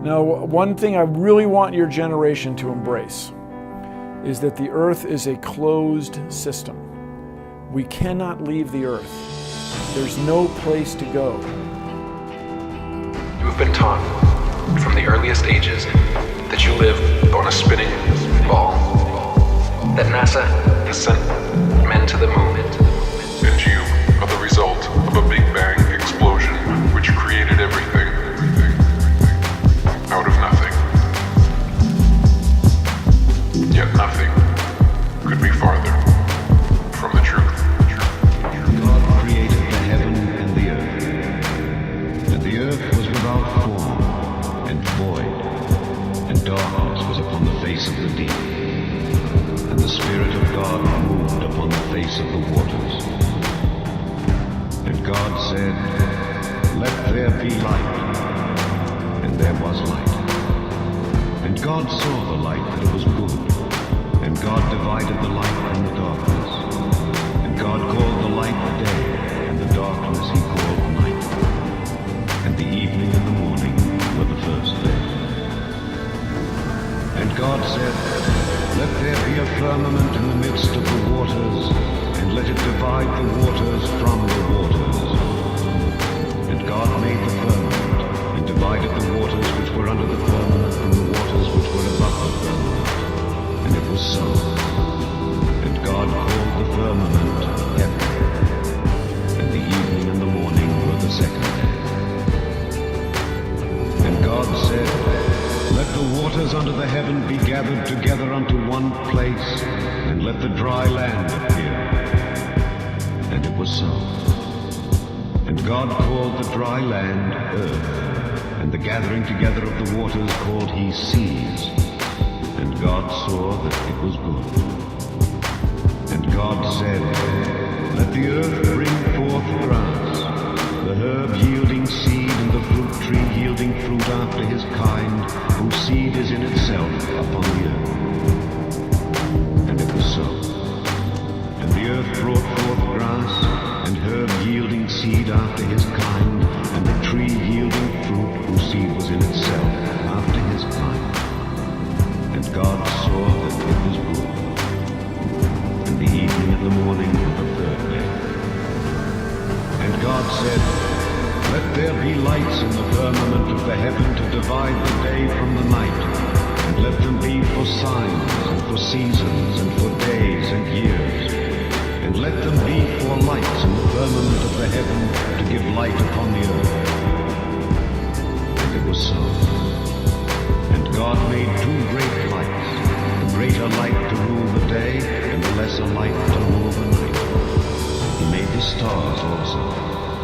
Now, one thing I really want your generation to embrace is that the Earth is a closed system. We cannot leave the Earth. There's no place to go. You have been taught from the earliest ages that you live on a spinning ball, that NASA has sent men to the moon. And you are the result of a Big Bang explosion which created everything out of nothing. Yet nothing could be farther from the truth. God created the heaven and the earth. And the earth was without form and void, and darkness was upon the face of the deep. And the Spirit of God moved upon the face of the waters. And God said, "Let there be light." And there was light. And God saw the light that it was good. And God divided the light from the darkness. And God called the light day, and the darkness he called night. And the evening and the morning were the first day. And God said, "Let there be a firmament in the midst of the waters, and let it divide the waters from the waters." And God made the firmament, and divided the waters which were under the firmament from the waters which were above the firmament. And it was so. And God called the firmament heaven. And the evening and the morning were the second day. And God said, "Let the waters under the heaven be gathered together unto one place, and let the dry land appear." And it was so. And God called the dry land earth, and the gathering together of the waters called he seas. And God saw that it was good. And God said, "Let the earth bring forth grass, the herb yielding seed, and the fruit tree yielding fruit after his kind, whose seed is in itself upon the earth." And it was so. And the earth brought forth grass, and herb yielding seed after his kind, and the tree yielding fruit, whose seed was in itself after his kind. And God saw that it was good. And the evening and the morning were the third day. And God said, "Let there be lights in the firmament of the heaven to divide the day from the night, and let them be for signs, and for seasons, and for days and years. And let them be for lights in the firmament of the heaven to give light upon the earth." And it was so. And God made two great lights, the greater light to rule the day, and the lesser light to rule the night. He made the stars also.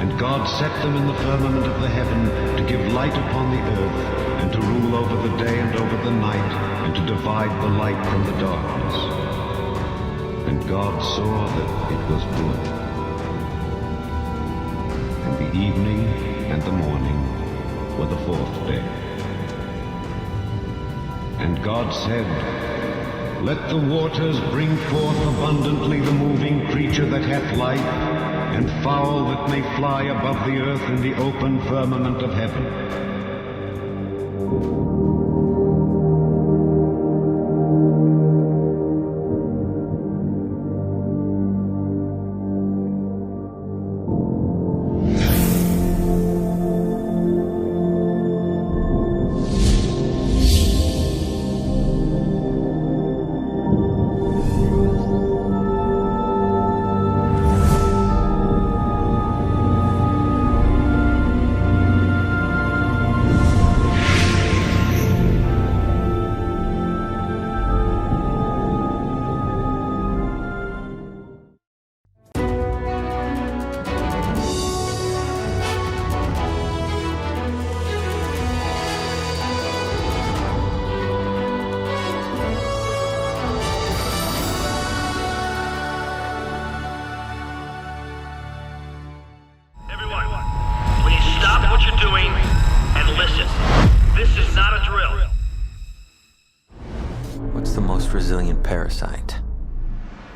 And God set them in the firmament of the heaven to give light upon the earth, and to rule over the day and over the night, and to divide the light from the darkness. And God saw that it was good. And the evening and the morning were the fourth day. And God said, "Let the waters bring forth abundantly the moving creature that hath life, and fowl that may fly above the earth in the open firmament of heaven." Resilient parasite,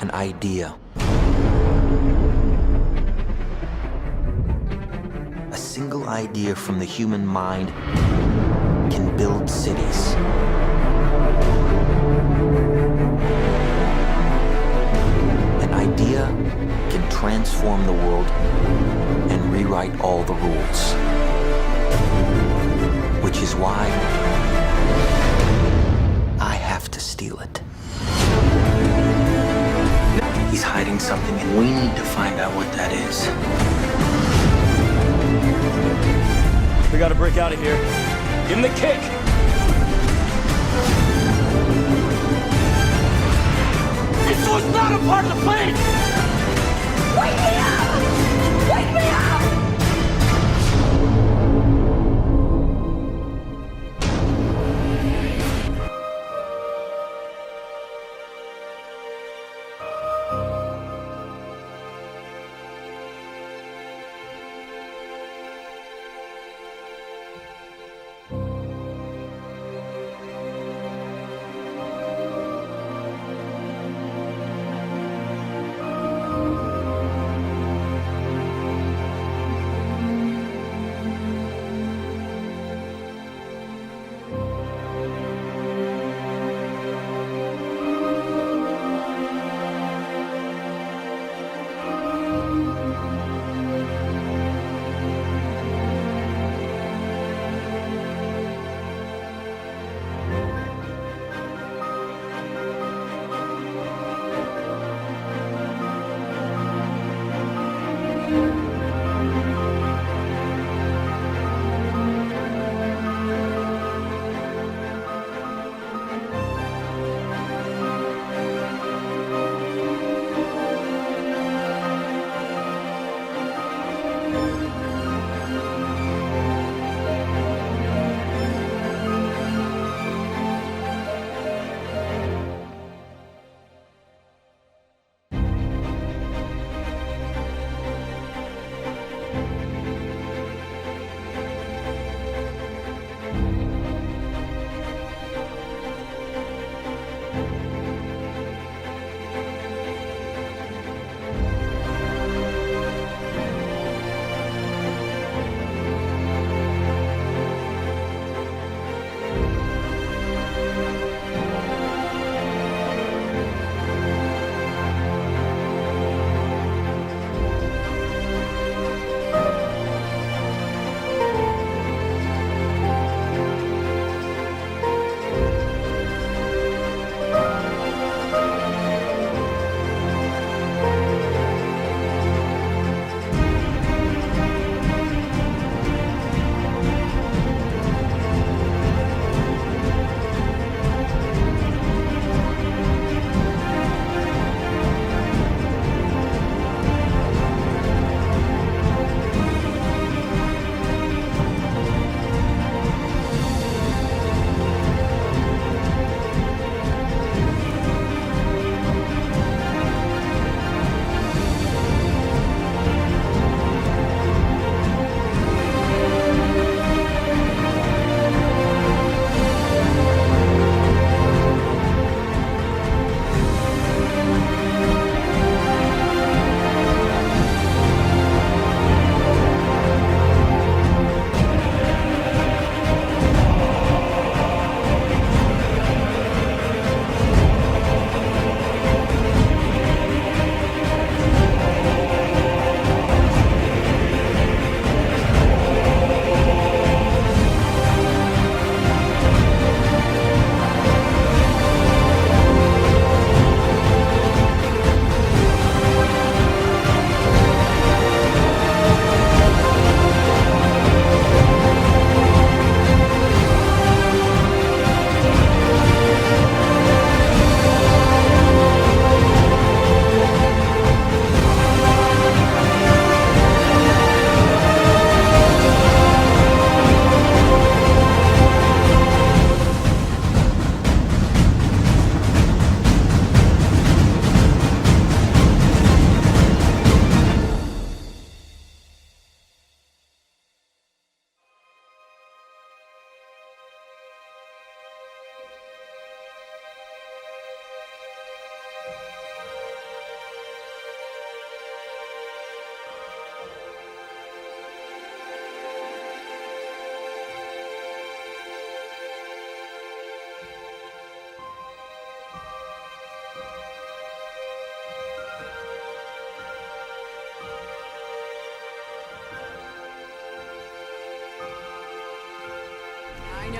an idea, a single idea from the human mind can build cities. An idea can transform the world and rewrite all the rules. Which is why I have to steal it. He's hiding something, and we need to find out what that is. We gotta break out of here. Give him the kick! This was not a part of the plan! Wake me up! Wake me up!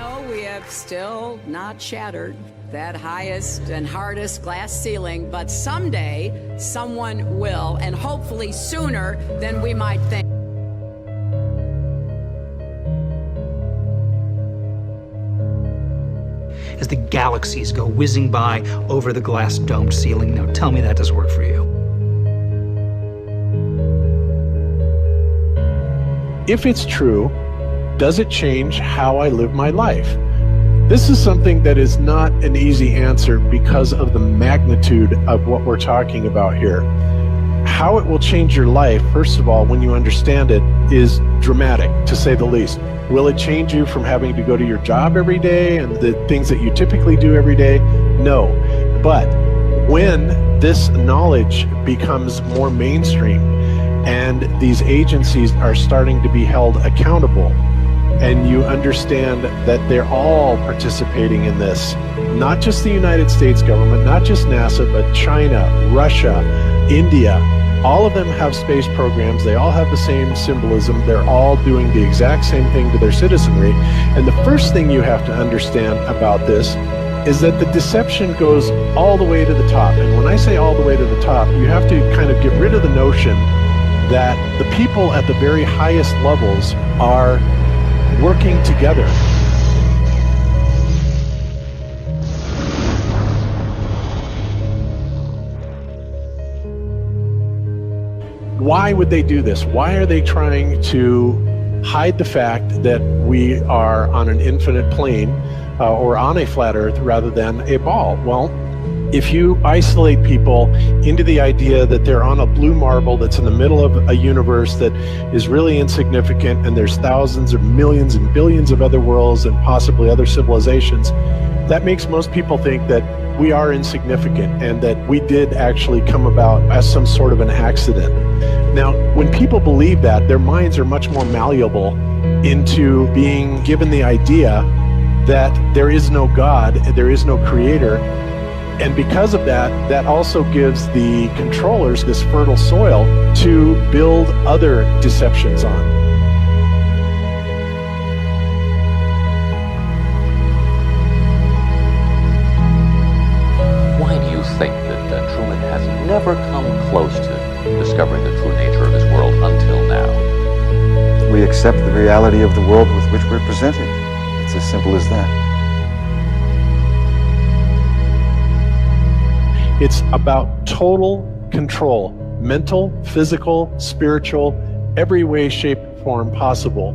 know we have still not shattered that highest and hardest glass ceiling, but someday someone will, and hopefully sooner than we might think. As the galaxies go whizzing by over the glass domed ceiling. Now tell me that doesn't work for you. If it's true, does it change how I live my life? This is something that is not an easy answer because of the magnitude of what we're talking about here. How it will change your life, first of all, when you understand it, is dramatic, to say the least. Will it change you from having to go to your job every day and the things that you typically do every day? No. But when this knowledge becomes more mainstream and these agencies are starting to be held accountable, and you understand that they're all participating in this, not just the United States government, not just NASA, but China, Russia, India, all of them have space programs. They all have the same symbolism. They're all doing the exact same thing to their citizenry. And the first thing you have to understand about this is that the deception goes all the way to the top. And when I say all the way to the top, you have to kind of get rid of the notion that the people at the very highest levels are working together. Why would they do this? Why are they trying to hide the fact that we are on an infinite plane or on a flat earth rather than a ball? Well, if you isolate people into the idea that they're on a blue marble that's in the middle of a universe that is really insignificant, and there's thousands or millions and billions of other worlds and possibly other civilizations, that makes most people think that we are insignificant and that we did actually come about as some sort of an accident. Now, when people believe that, their minds are much more malleable into being given the idea that there is no God, there is no creator. And because of that, that also gives the controllers this fertile soil to build other deceptions on. Why do you think that Truman has never come close to discovering the true nature of his world until now? We accept the reality of the world with which we're presented. It's as simple as that. It's about total control, mental, physical, spiritual, every way, shape, form possible.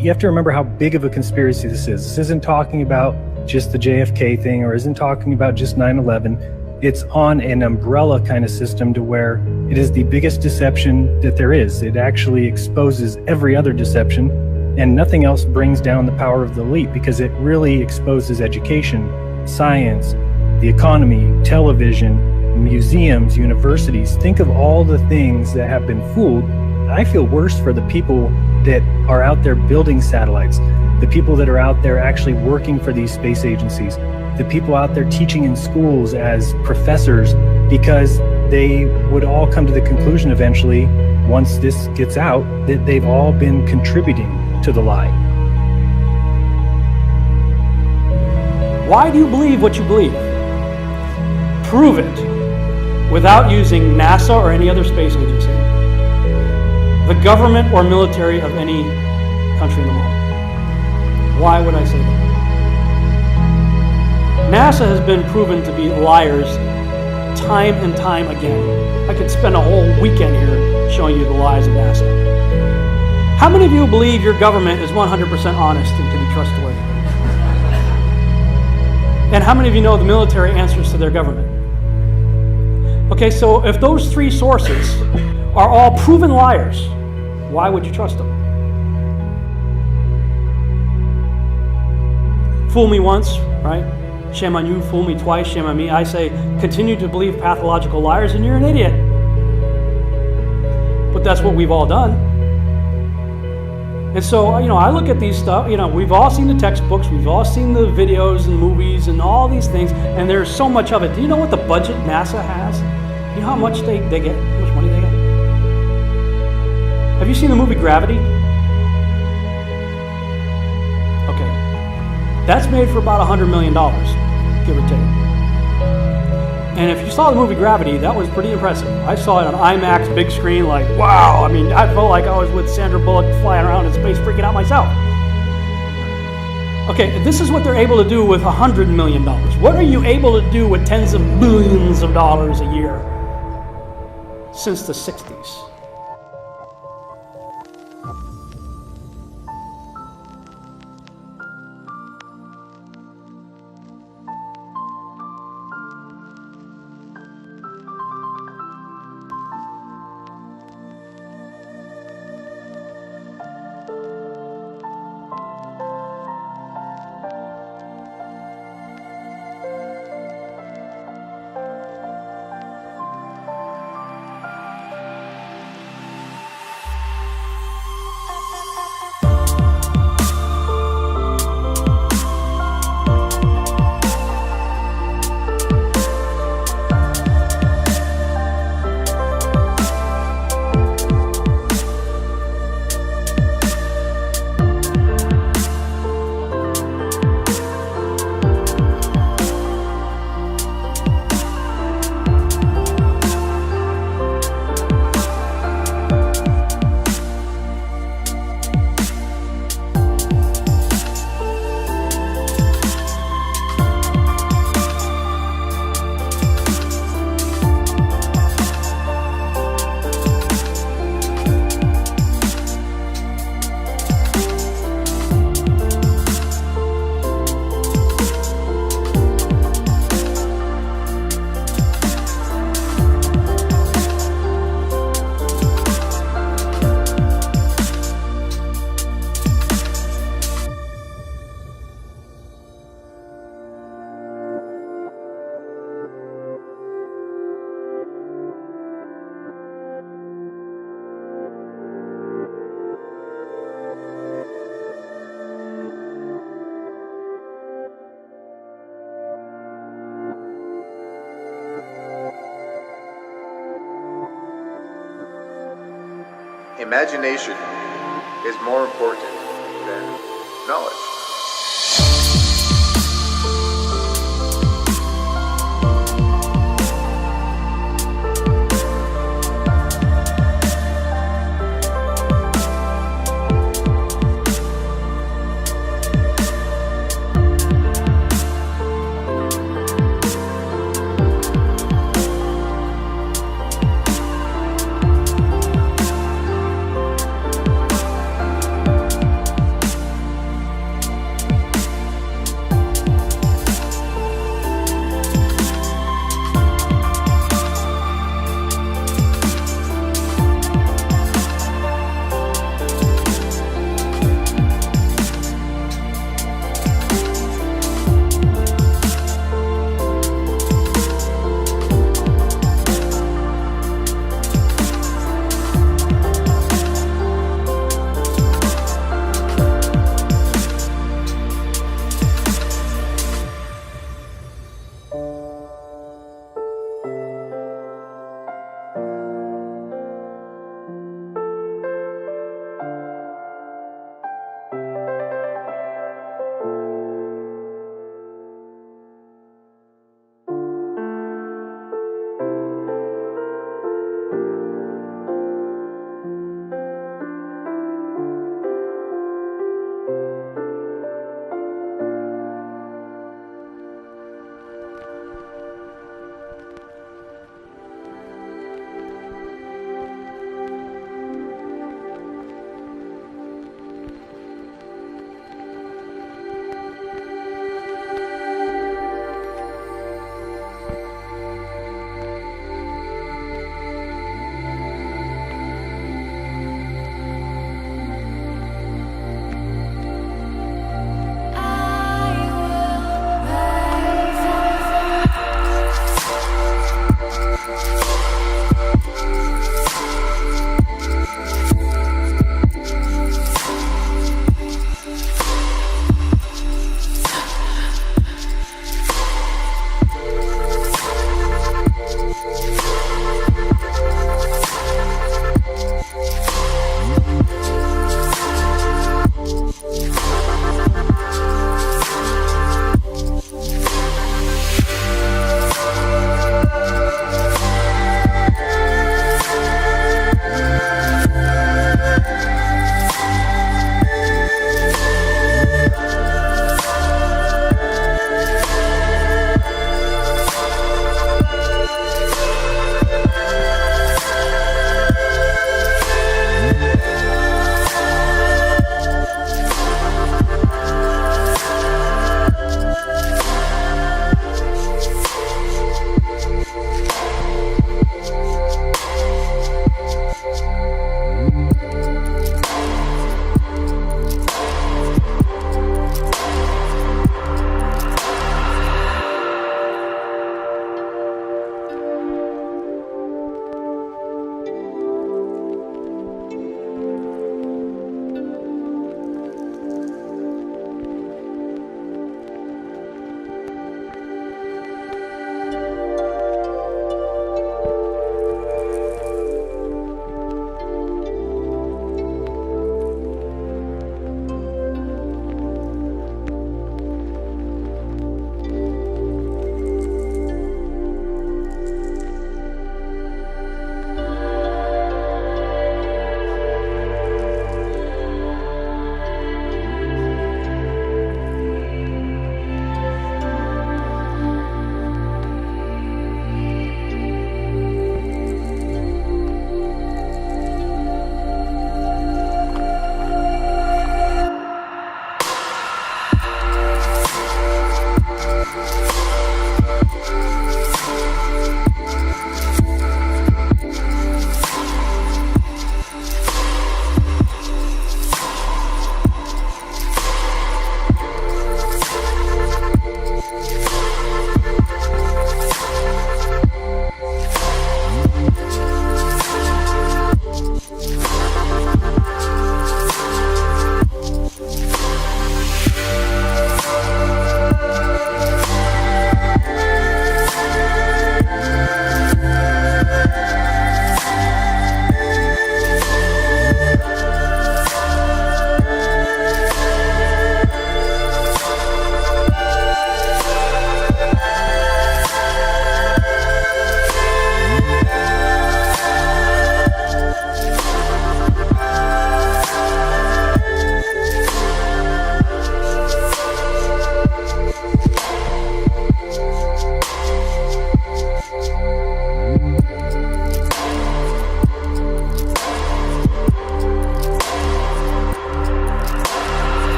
You have to remember how big of a conspiracy this is. This isn't talking about just the JFK thing, or isn't talking about just 9/11. It's on an umbrella kind of system to where it is the biggest deception that there is. It actually exposes every other deception, and nothing else brings down the power of the elite, because it really exposes education, science, the economy, television, museums, universities. Think of all the things that have been fooled. I feel worse for the people that are out there building satellites, the people that are out there actually working for these space agencies, the people out there teaching in schools as professors, because they would all come to the conclusion eventually, once this gets out, that they've all been contributing to the lie. Why do you believe what you believe? Prove it without using NASA or any other space agency, the government or military of any country in the world. Why would I say that? NASA has been proven to be liars time and time again. I could spend a whole weekend here showing you the lies of NASA. How many of you believe your government is 100% honest and can be trustworthy? And how many of you know the military answers to their government? Okay, so if those three sources are all proven liars, why would you trust them? Fool me once, right? Shame on you. Fool me twice, shame on me. I say, continue to believe pathological liars and you're an idiot. But that's what we've all done. And so, I look at these stuff, we've all seen the textbooks, we've all seen the videos and movies and all these things, and there's so much of it. Do you know what the budget NASA has? You know how much they get, how much money they get? Have you seen the movie Gravity? That's made for about $100 million, give or take. And if you saw the movie Gravity, that was pretty impressive. I saw it on IMAX, big screen, like, wow. I mean, I felt like I was with Sandra Bullock flying around in space, freaking out myself. Okay, this is what they're able to do with $100 million. What are you able to do with tens of billions of dollars a year since the 60s? Imagination is more important than knowledge.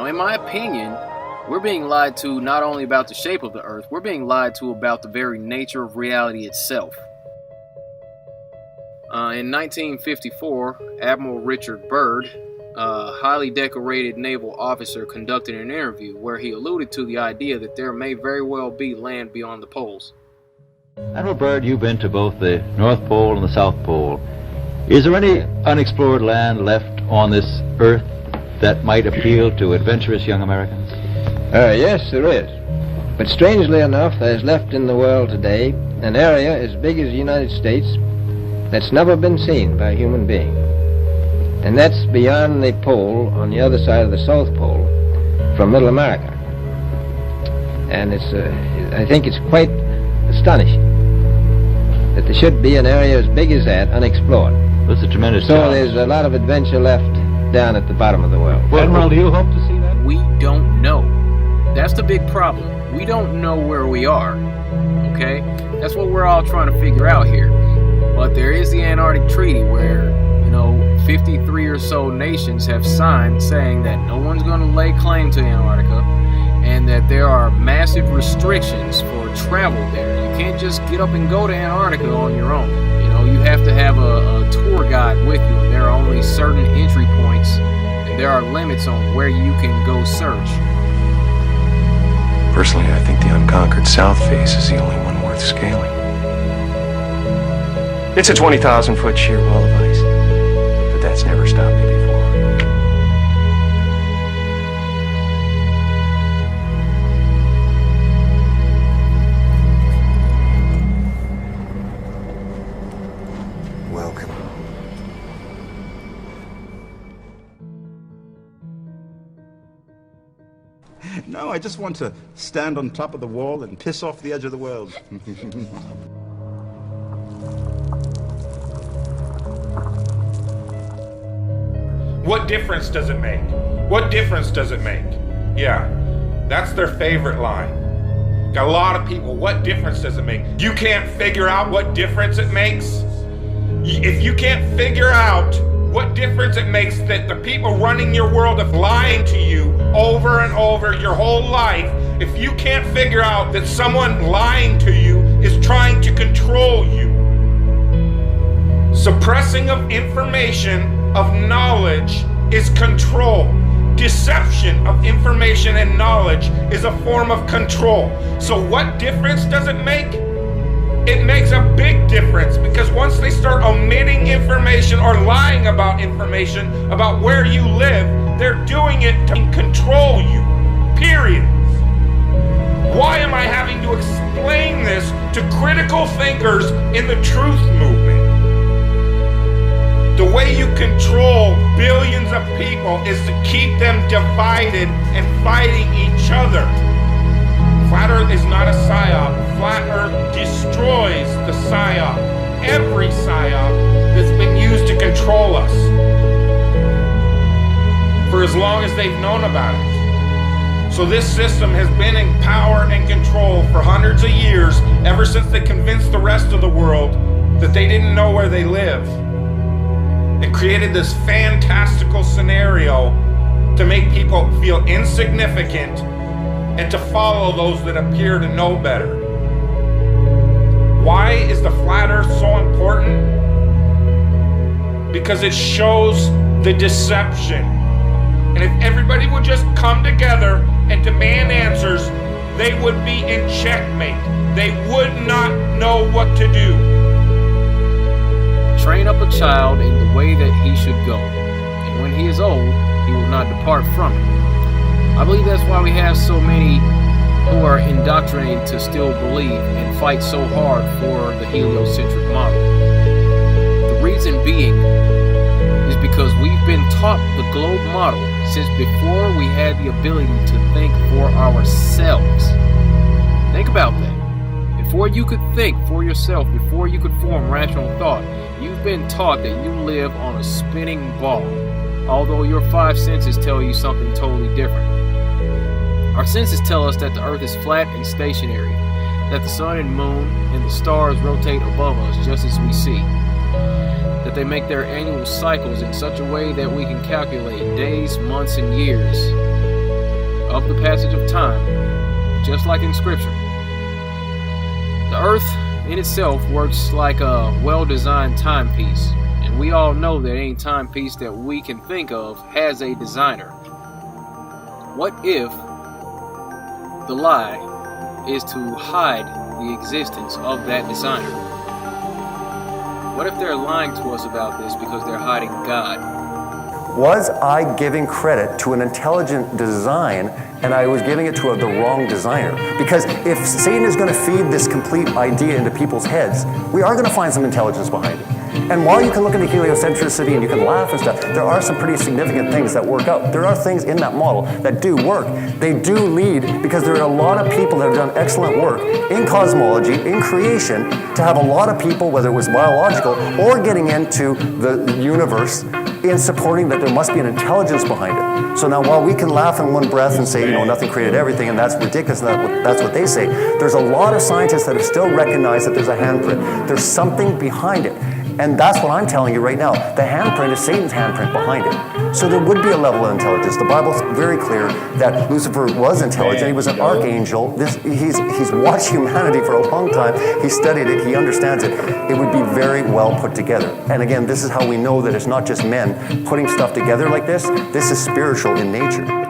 in my opinion, we're being lied to not only about the shape of the Earth, we're being lied to about the very nature of reality itself. In 1954, Admiral Richard Byrd, a highly decorated naval officer, conducted an interview where he alluded to the idea that there may very well be land beyond the poles. Admiral Byrd, you've been to both the North Pole and the South Pole. Is there any unexplored land left on this Earth that might appeal to adventurous young Americans? Yes, there is. But strangely enough, there's left in the world today an area as big as the United States that's never been seen by a human being. And that's beyond the pole, on the other side of the South Pole, from Middle America. And I think it's quite astonishing that there should be an area as big as that unexplored. That's a tremendous So challenge. there's a lot of adventure left down at the bottom of the world. Admiral, do you hope to see that? We don't know. That's the big problem. We don't know where we are. Okay? That's what we're all trying to figure out here. But there is the Antarctic Treaty where, 53 or so nations have signed saying that no one's going to lay claim to Antarctica and that there are massive restrictions for travel there. You can't just get up and go to Antarctica on your own. You have to have a tour guide with you, and there are only certain entry points, and there are limits on where you can go search. Personally, I think the unconquered south face is the only one worth scaling. It's a 20,000-foot sheer wall of ice, but that's never stopped me before. Welcome. No, I just want to stand on top of the wall and piss off the edge of the world. What difference does it make? What difference does it make? Yeah, that's their favorite line. Got a lot of people, what difference does it make? You can't figure out what difference it makes? If you can't figure out what difference it makes that the people running your world are lying to you over and over your whole life, if you can't figure out that someone lying to you is trying to control you, suppressing of information, of knowledge, is control. Deception of information and knowledge is a form of control. So what difference does it make? It makes a big difference, because once they start omitting information or lying about information about where you live, they're doing it to control you, period. Why am I having to explain this to critical thinkers in the truth movement? The way you control billions of people is to keep them divided and fighting each other. Flat Earth is not a psyop. Flat Earth destroys the psyop. Every psyop that's been used to control us for as long as they've known about it. So this system has been in power and control for hundreds of years, ever since they convinced the rest of the world that they didn't know where they live, and created this fantastical scenario to make people feel insignificant and to follow those that appear to know better. Why is the flat earth so important? Because it shows the deception. And if everybody would just come together and demand answers, they would be in checkmate. They would not know what to do. Train up a child in the way that he should go, and when he is old, he will not depart from it. I believe that's why we have so many who are indoctrinated to still believe and fight so hard for the heliocentric model. The reason being is because we've been taught the globe model since before we had the ability to think for ourselves. Think about that. Before you could think for yourself, before you could form rational thought, you've been taught that you live on a spinning ball, although your five senses tell you something totally different. Our senses tell us that the earth is flat and stationary, that the sun and moon and the stars rotate above us just as we see, that they make their annual cycles in such a way that we can calculate days, months, and years. of the passage of time, just like in Scripture. The earth in itself works like a well-designed timepiece, and we all know that any timepiece that we can think of has a designer. What if the lie is to hide the existence of that designer? What if they're lying to us about this because they're hiding God? Was I giving credit to an intelligent design and I was giving it to the wrong designer? Because if Satan is going to feed this complete idea into people's heads, we are going to find some intelligence behind it. And while you can look into heliocentricity and you can laugh and stuff, there are some pretty significant things that work out. There are things in that model that do work. They do lead, because there are a lot of people that have done excellent work in cosmology, in creation, to have a lot of people, whether it was biological or getting into the universe, in supporting that there must be an intelligence behind it. So now while we can laugh in one breath and say, nothing created everything, and that's ridiculous, and that's what they say, there's a lot of scientists that have still recognized that there's a handprint. There's something behind it. And that's what I'm telling you right now. The handprint is Satan's handprint behind it. So there would be a level of intelligence. The Bible's very clear that Lucifer was intelligent. He was an archangel. He's watched humanity for a long time. He studied it. He understands it. It would be very well put together. And again, this is how we know that it's not just men putting stuff together like this. This is spiritual in nature.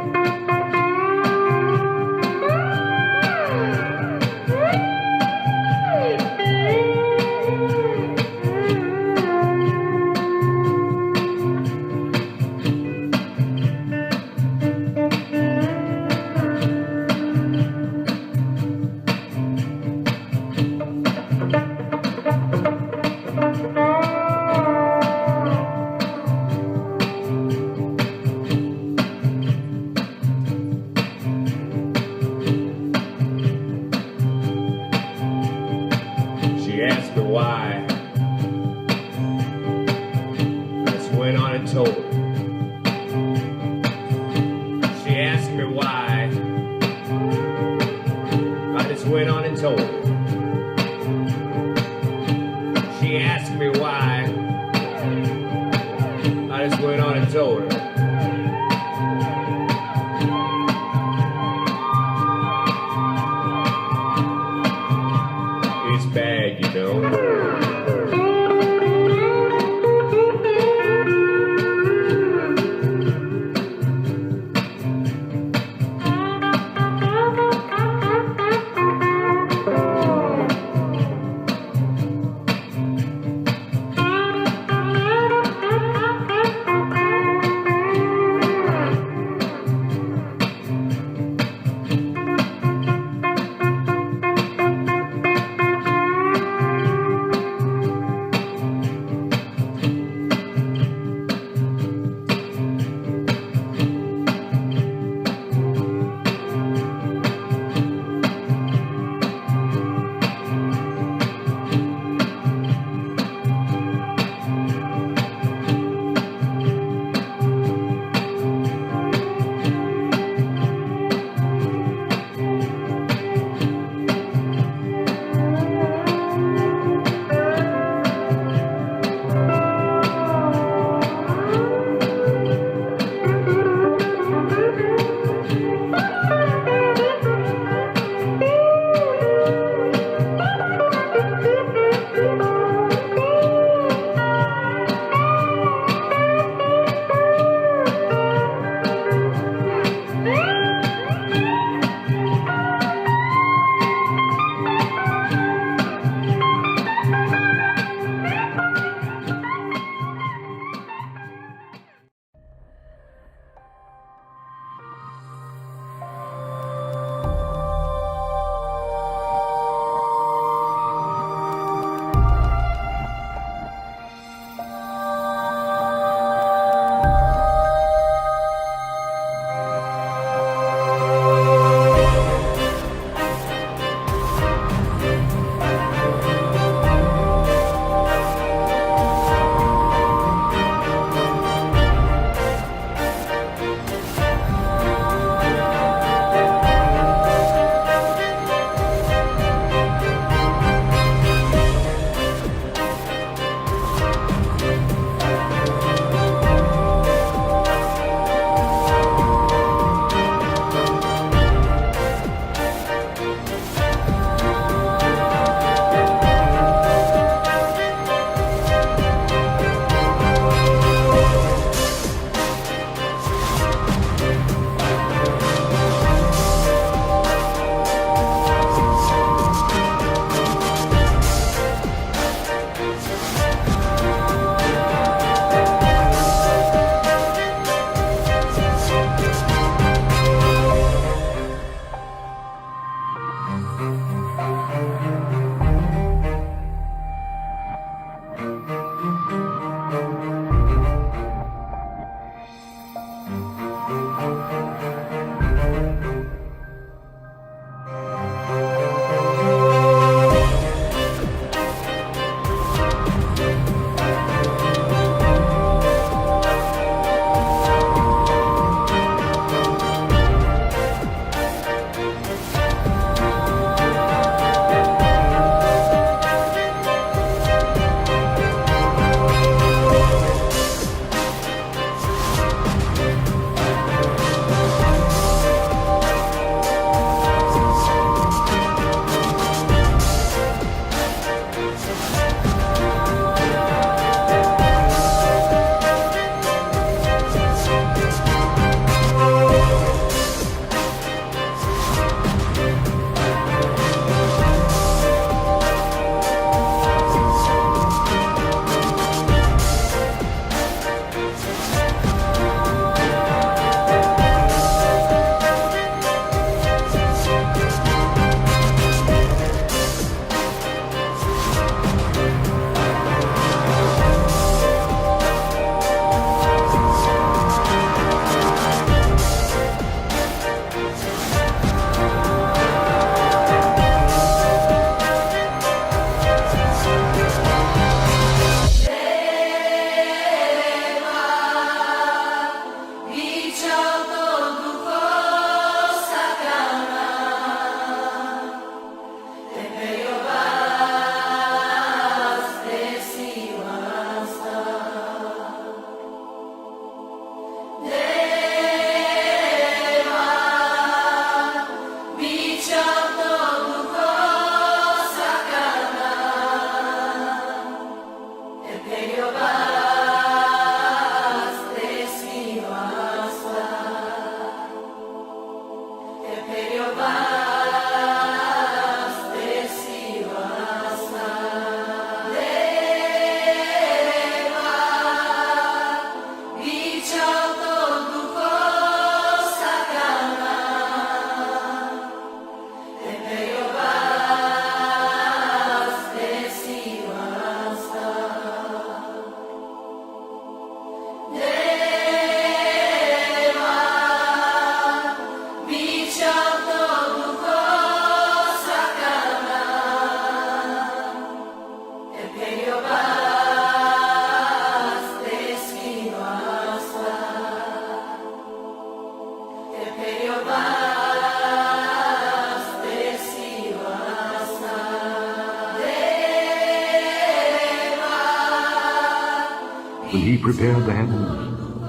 When he prepared the heavens,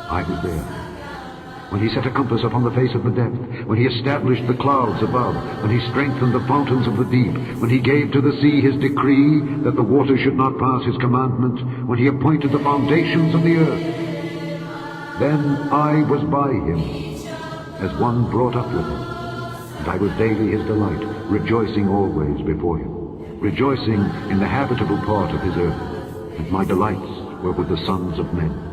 I was there. When he set a compass upon the face of the depth, when he established the clouds above, when he strengthened the fountains of the deep, when he gave to the sea his decree that the waters should not pass his commandment, when he appointed the foundations of the earth, then I was by him, as one brought up with him, and I was daily his delight, rejoicing always before him, rejoicing in the habitable part of his earth, and my delights were with the sons of men.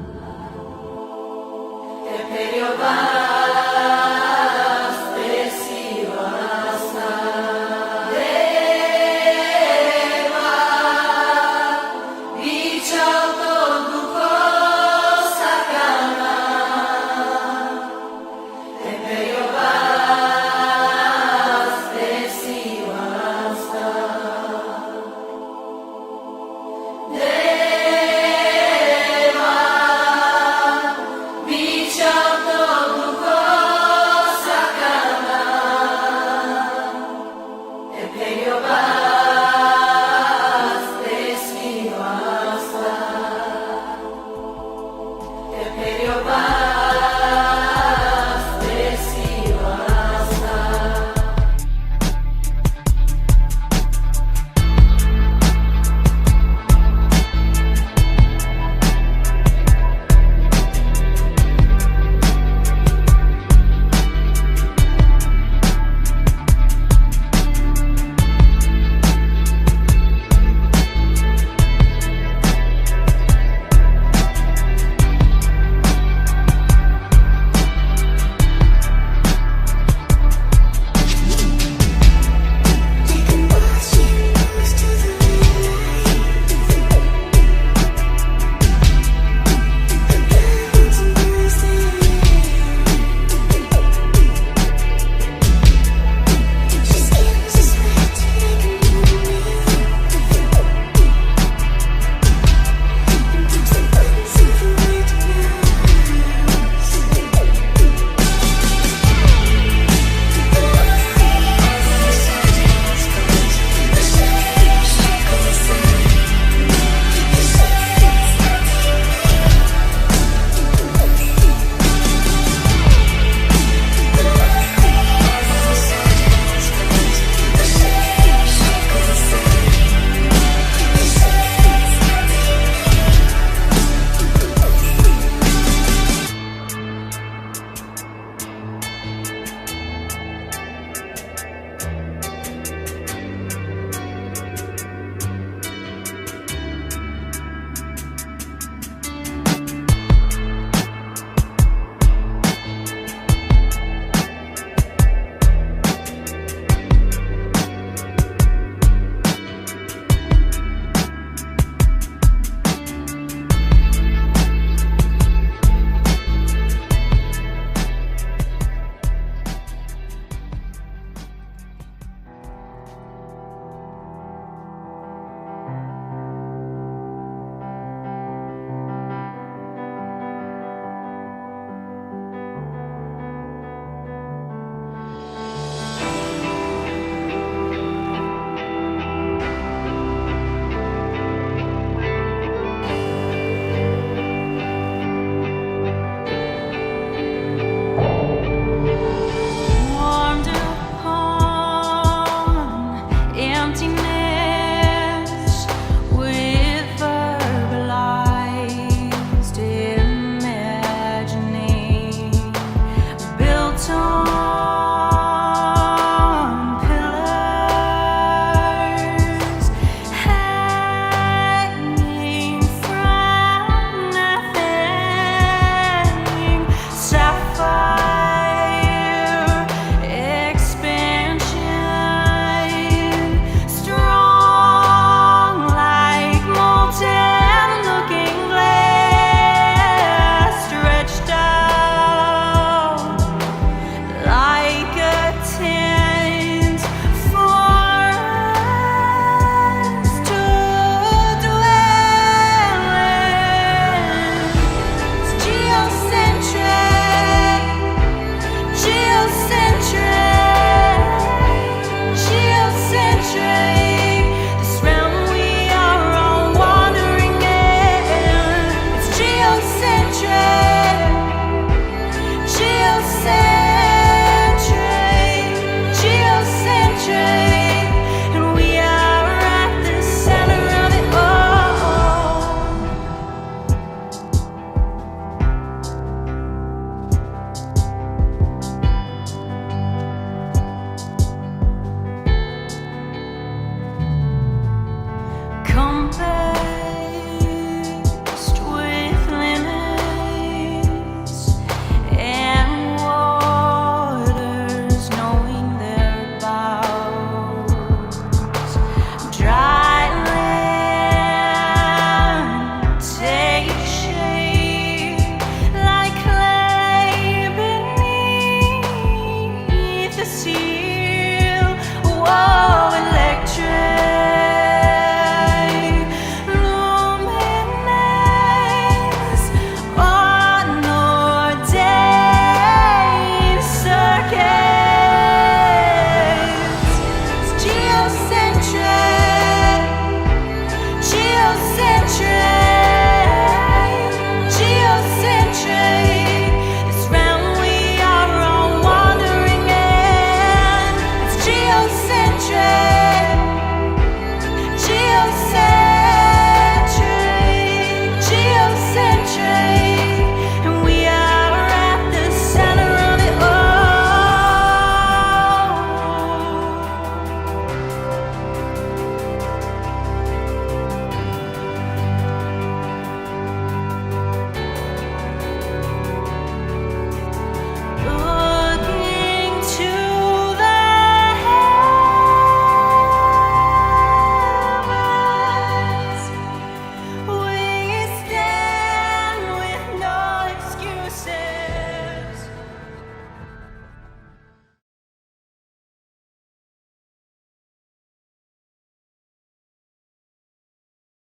Geocentric.